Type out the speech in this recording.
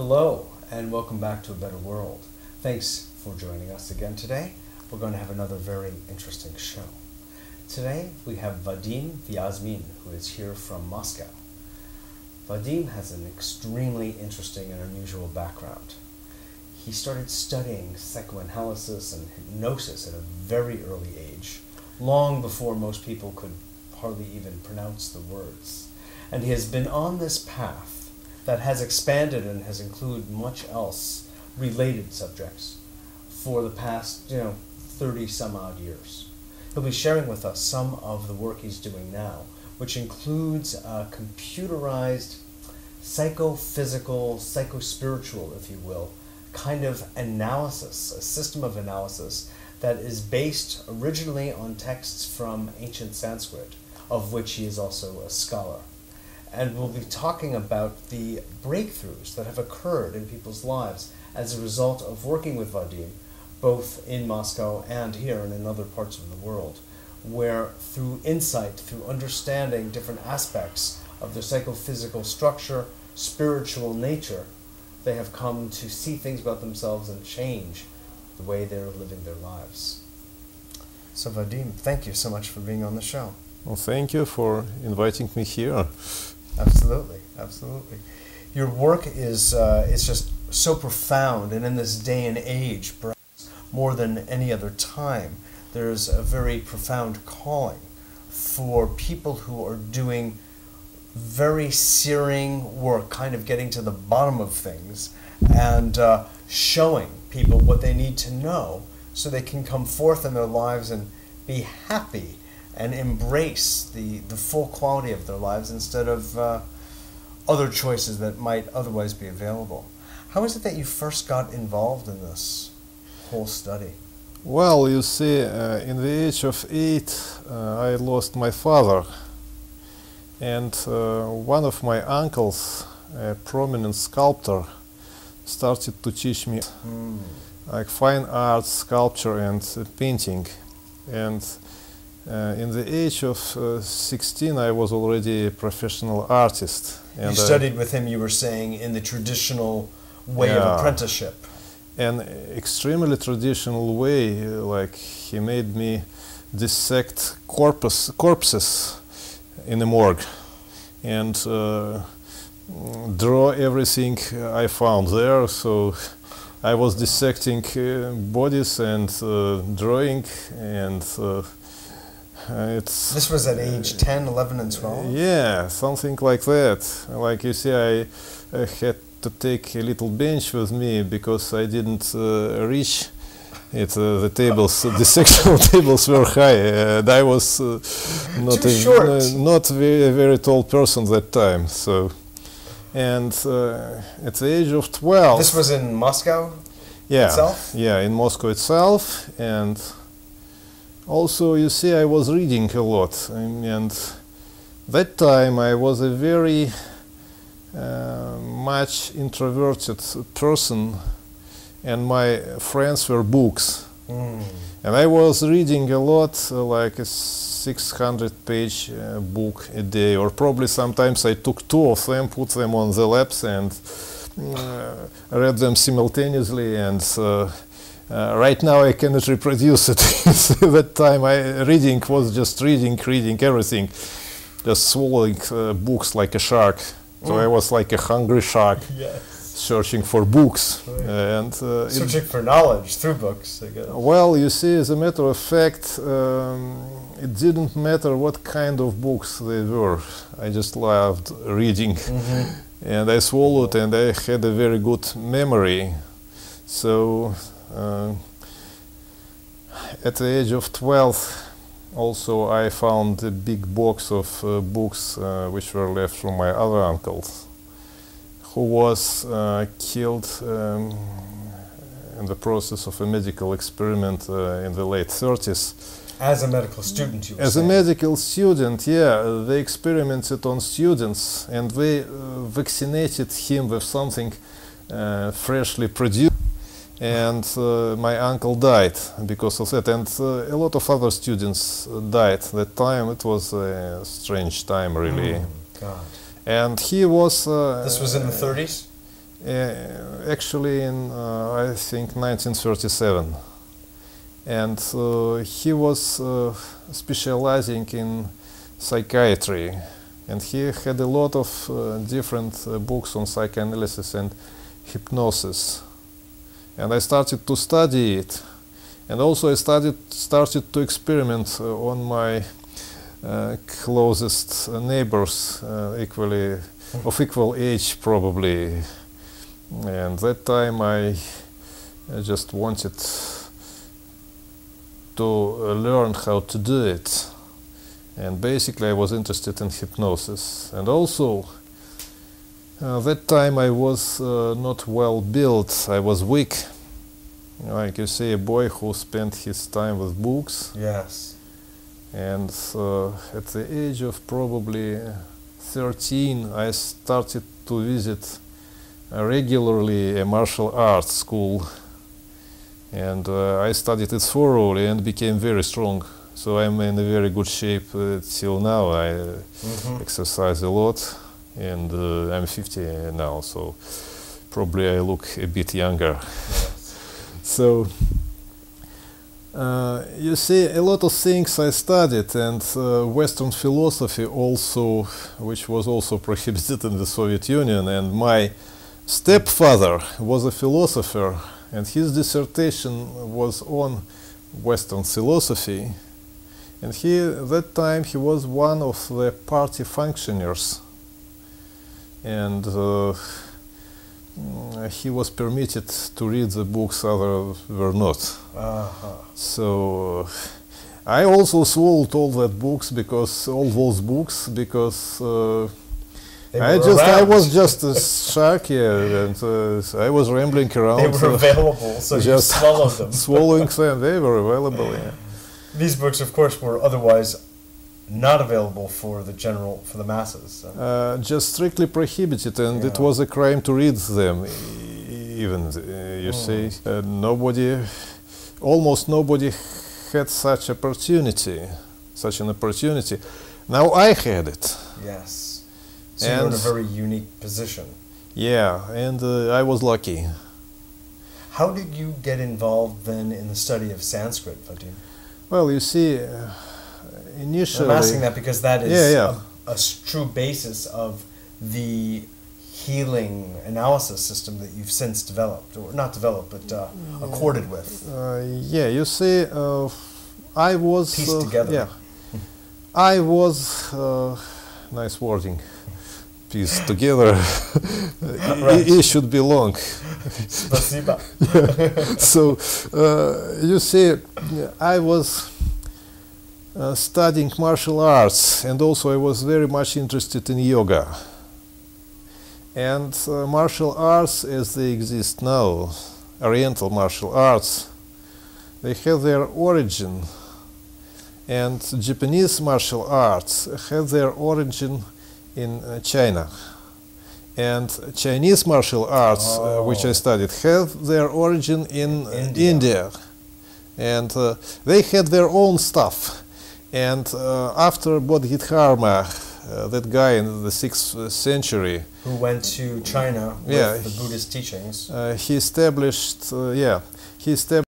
Hello, and welcome back to A Better World. Thanks for joining us again today. We're going to have another very interesting show. Today we have Vadim Vizamin, who is here from Moscow. Vadim has an extremely interesting and unusual background. He started studying psychoanalysis and hypnosis at a very early age, long before most people could hardly even pronounce the words. And he has been on this path that has expanded and has included much else related subjects for the past, 30 some odd years. He'll be sharing with us some of the work he's doing now, which includes a computerized psychophysical, psychospiritual, if you will, kind of analysis, a system of analysis that is based originally on texts from ancient Sanskrit, of which he is also a scholar. And we'll be talking about the breakthroughs that have occurred in people's lives as a result of working with Vadim, both in Moscow and here and in other parts of the world, where through insight, through understanding different aspects of their psychophysical structure, spiritual nature, they have come to see things about themselves and change the way they're living their lives. So Vadim, thank you so much for being on the show. Well, thank you for inviting me here. Absolutely, absolutely. Your work is just so profound, and in this day and age, perhaps more than any other time, there's a very profound calling for people who are doing very searing work, kind of getting to the bottom of things and showing people what they need to know so they can come forth in their lives and be happy and embrace the full quality of their lives instead of other choices that might otherwise be available. How is it that you first got involved in this whole study? Well, you see, in the age of 8, I lost my father. And one of my uncles, a prominent sculptor, started to teach me like fine art, sculpture and painting. And in the age of 16, I was already a professional artist. And you studied with him, you were saying, in the traditional way of apprenticeship. An extremely traditional way, like he made me dissect corpses in the morgue and draw everything I found there. So I was dissecting bodies and drawing, and this was at age 10, 11, and 12? Yeah, something like that. Like you see, I had to take a little bench with me because I didn't reach it. The tables, the sectional tables were high, and I was not not very tall person that time. So, and at the age of 12, this was in Moscow itself? Yeah, in Moscow itself. And also, you see, I was reading a lot, and that time I was a very much introverted person, and my friends were books. And I was reading a lot, like a 600-page book a day, or probably sometimes I took 2 of them, put them on the laps, and read them simultaneously. And right now I cannot reproduce it. At that time, reading was just reading everything, just swallowing books like a shark. So I was like a hungry shark, searching for books. And searching for knowledge through books, I guess. Well, you see, as a matter of fact, it didn't matter what kind of books they were. I just loved reading. And I swallowed, and I had a very good memory. So at the age of 12, also I found a big box of books which were left from my other uncle, who was killed in the process of a medical experiment in the late 30s. As a medical student, you were As saying. a medical student, yeah, they experimented on students, and they vaccinated him with something freshly produced. And my uncle died because of that, and a lot of other students died that time. It was a strange time, really. God. And he was... this was in the 30s? Actually in, I think, 1937. And he was specializing in psychiatry. And he had a lot of different books on psychoanalysis and hypnosis. And I started to study it. And also I started to experiment on my closest neighbors, of equal age probably. And that time I just wanted to learn how to do it. And basically I was interested in hypnosis. And also that time I was not well built, I was weak. Like you say, a boy who spent his time with books. Yes. And at the age of probably 13, I started to visit regularly a martial arts school. And I studied it thoroughly and became very strong. So I'm in a very good shape till now. I exercise a lot, and I'm 50 now, so probably I look a bit younger. Yes. So you see, a lot of things I studied, and Western philosophy also, which was also prohibited in the Soviet Union, and my stepfather was a philosopher, and his dissertation was on Western philosophy. And at that time he was one of the party functionaries, and he was permitted to read the books others were not. So I also swallowed all those books because I was just a shark, and I was rambling around. They were available, so you swallowed them. Swallowing them, they were available. Yeah. These books, of course, were otherwise not available for the masses. So. Just strictly prohibited, and it was a crime to read them. Even you see, almost nobody had such an opportunity. Now I had it. Yes. So you were in a very unique position. Yeah, and I was lucky. How did you get involved then in the study of Sanskrit, Vadim? Well, you see, initially... I'm asking that because that is a true basis of the healing analysis system that you've since developed, or not developed, but accorded with. You see, I was... Pieced together. Yeah. I was... nice wording. Pieced together. It should be long. Spasiba. So, you see, I was studying martial arts, and also I was very much interested in yoga. And martial arts as they exist now, Oriental martial arts, they have their origin, and Japanese martial arts have their origin in China. And Chinese martial arts, which I studied, have their origin in India. And they had their own stuff. And after Bodhidharma, that guy in the 6th century, who went to China with the Buddhist teachings, he established